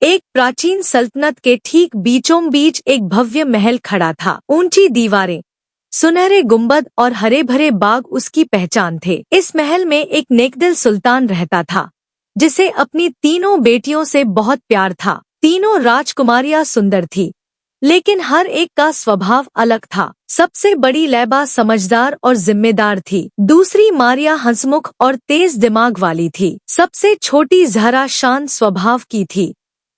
एक प्राचीन सल्तनत के ठीक बीचों बीच एक भव्य महल खड़ा था। ऊंची दीवारें, सुनहरे गुंबद और हरे भरे बाग उसकी पहचान थे। इस महल में एक नेकदिल सुल्तान रहता था, जिसे अपनी तीनों बेटियों से बहुत प्यार था। तीनों राजकुमारियां सुंदर थी, लेकिन हर एक का स्वभाव अलग था। सबसे बड़ी लैबा समझदार और जिम्मेदार थी। दूसरी मारिया हंसमुख और तेज दिमाग वाली थी। सबसे छोटी ज़हरा शांत स्वभाव की थी,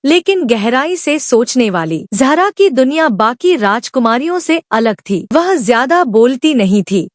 लेकिन गहराई से सोचने वाली। ज़हरा की दुनिया बाकी राजकुमारियों से अलग थी। वह ज्यादा बोलती नहीं थी,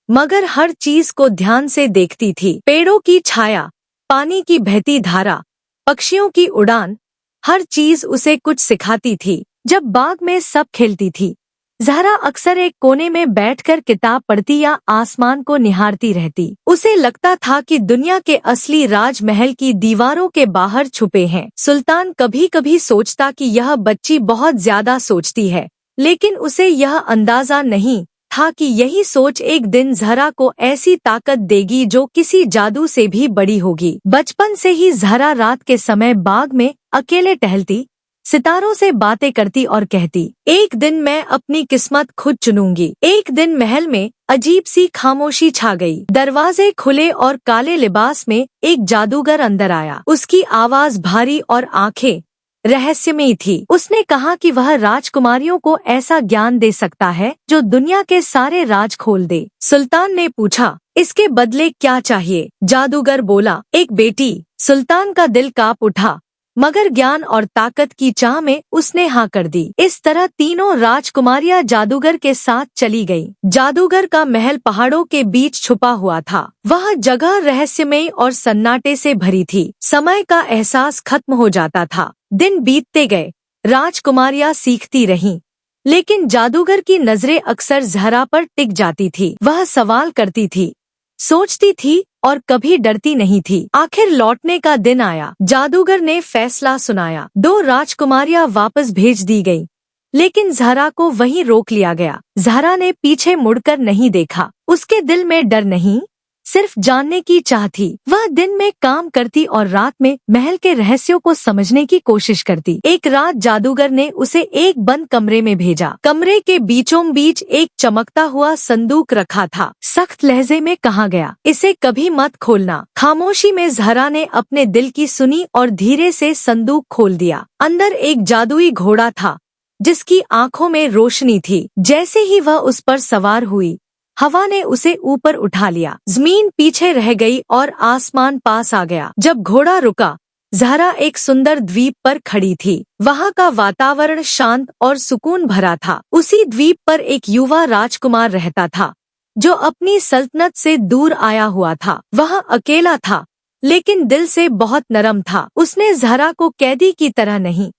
मगर हर चीज को ध्यान से देखती थी। पेड़ों की छाया, पानी की बहती धारा, पक्षियों की उड़ान, हर चीज उसे कुछ सिखाती थी। जब बाग में सब खेलती थी, ज़हरा अक्सर एक कोने में बैठकर किताब पढ़ती या आसमान को निहारती रहती। उसे लगता था कि दुनिया के असली राजमहल की दीवारों के बाहर छुपे हैं। सुल्तान कभी कभी सोचता कि यह बच्ची बहुत ज्यादा सोचती है, लेकिन उसे यह अंदाजा नहीं था कि यही सोच एक दिन ज़हरा को ऐसी ताकत देगी जो किसी जादू से भी बड़ी होगी। बचपन से ही ज़हरा रात के समय बाग में अकेले टहलती, सितारों से बातें करती और कहती, एक दिन मैं अपनी किस्मत खुद चुनूंगी। एक दिन महल में अजीब सी खामोशी छा गई। दरवाजे खुले और काले लिबास में एक जादूगर अंदर आया। उसकी आवाज भारी और आंखें रहस्यमयी थी। उसने कहा कि वह राजकुमारियों को ऐसा ज्ञान दे सकता है जो दुनिया के सारे राज खोल दे। सुल्तान ने पूछा, इसके बदले क्या चाहिए? जादूगर बोला, एक बेटी। सुल्तान का दिल कांप उठा, मगर ज्ञान और ताकत की चाह में उसने हाँ कर दी। इस तरह तीनों राजकुमारियां जादूगर के साथ चली गईं। जादूगर का महल पहाड़ों के बीच छुपा हुआ था। वह जगह रहस्यमयी और सन्नाटे से भरी थी। समय का एहसास खत्म हो जाता था। दिन बीतते गए, राजकुमारियां सीखती रहीं, लेकिन जादूगर की नजरें अक्सर ज़हरा पर टिक जाती थी। वह सवाल करती थी, सोचती थी और कभी डरती नहीं थी। आखिर लौटने का दिन आया। जादूगर ने फैसला सुनाया। 2 राजकुमारियां वापस भेज दी गईं, लेकिन ज़हरा को वहीं रोक लिया गया। ज़हरा ने पीछे मुड़कर नहीं देखा। उसके दिल में डर नहीं, सिर्फ जानने की चाह थी। वह दिन में काम करती और रात में महल के रहस्यों को समझने की कोशिश करती। एक रात जादूगर ने उसे एक बंद कमरे में भेजा। कमरे के बीचों बीच एक चमकता हुआ संदूक रखा था। सख्त लहजे में कहा गया, इसे कभी मत खोलना। खामोशी में ज़हरा ने अपने दिल की सुनी और धीरे से संदूक खोल दिया। अंदर एक जादुई घोड़ा था, जिसकी आंखों में रोशनी थी। जैसे ही वह उस पर सवार हुई, हवा ने उसे ऊपर उठा लिया। जमीन पीछे रह गई और आसमान पास आ गया। जब घोड़ा रुका, ज़हरा एक सुंदर द्वीप पर खड़ी थी। वहाँ का वातावरण शांत और सुकून भरा था। उसी द्वीप पर एक युवा राजकुमार रहता था, जो अपनी सल्तनत से दूर आया हुआ था। वह अकेला था, लेकिन दिल से बहुत नरम था। उसने ज़हरा को कैदी की तरह नहीं,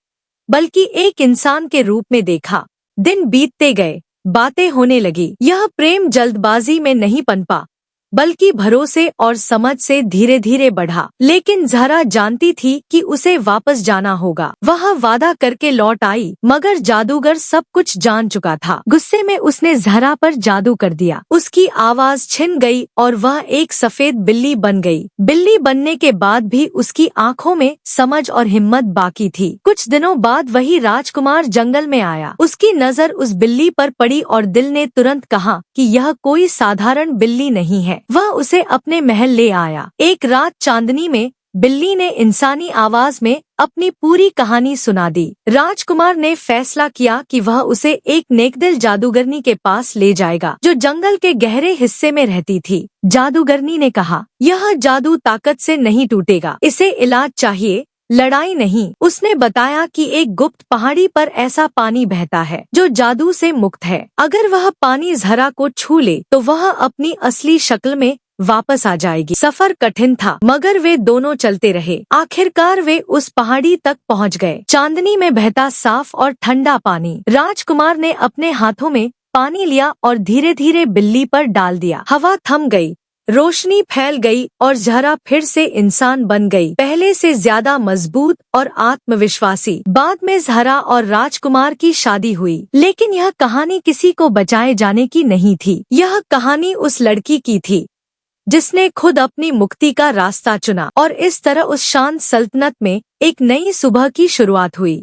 बल्कि एक इंसान के रूप में देखा। दिन बीतते गए, बातें होने लगी। यह प्रेम जल्दबाजी में नहीं पनपा, बल्कि भरोसे और समझ से धीरे धीरे बढ़ा। लेकिन ज़हरा जानती थी कि उसे वापस जाना होगा। वह वादा करके लौट आई, मगर जादूगर सब कुछ जान चुका था। गुस्से में उसने ज़हरा पर जादू कर दिया। उसकी आवाज छिन गई और वह एक सफेद बिल्ली बन गई। बिल्ली बनने के बाद भी उसकी आंखों में समझ और हिम्मत बाकी थी। कुछ दिनों बाद वही राजकुमार जंगल में आया। उसकी नजर उस बिल्ली पर पड़ी और दिल ने तुरंत कहा कि यह कोई साधारण बिल्ली नहीं है। वह उसे अपने महल ले आया। एक रात चांदनी में बिल्ली ने इंसानी आवाज में अपनी पूरी कहानी सुना दी। राजकुमार ने फैसला किया कि वह उसे एक नेकदिल जादूगरनी के पास ले जाएगा, जो जंगल के गहरे हिस्से में रहती थी। जादूगरनी ने कहा, यह जादू ताकत से नहीं टूटेगा, इसे इलाज चाहिए, लड़ाई नहीं। उसने बताया कि एक गुप्त पहाड़ी पर ऐसा पानी बहता है जो जादू से मुक्त है। अगर वह पानी ज़हरा को छू ले तो वह अपनी असली शक्ल में वापस आ जाएगी। सफर कठिन था, मगर वे दोनों चलते रहे। आखिरकार वे उस पहाड़ी तक पहुंच गए। चांदनी में बहता साफ और ठंडा पानी। राजकुमार ने अपने हाथों में पानी लिया और धीरे धीरे बिल्ली पर डाल दिया। हवा थम गई, रोशनी फैल गई और ज़हरा फिर से इंसान बन गई, पहले से ज्यादा मजबूत और आत्मविश्वासी। बाद में ज़हरा और राजकुमार की शादी हुई, लेकिन यह कहानी किसी को बचाए जाने की नहीं थी। यह कहानी उस लड़की की थी जिसने खुद अपनी मुक्ति का रास्ता चुना और इस तरह उस शांत सल्तनत में एक नई सुबह की शुरुआत हुई।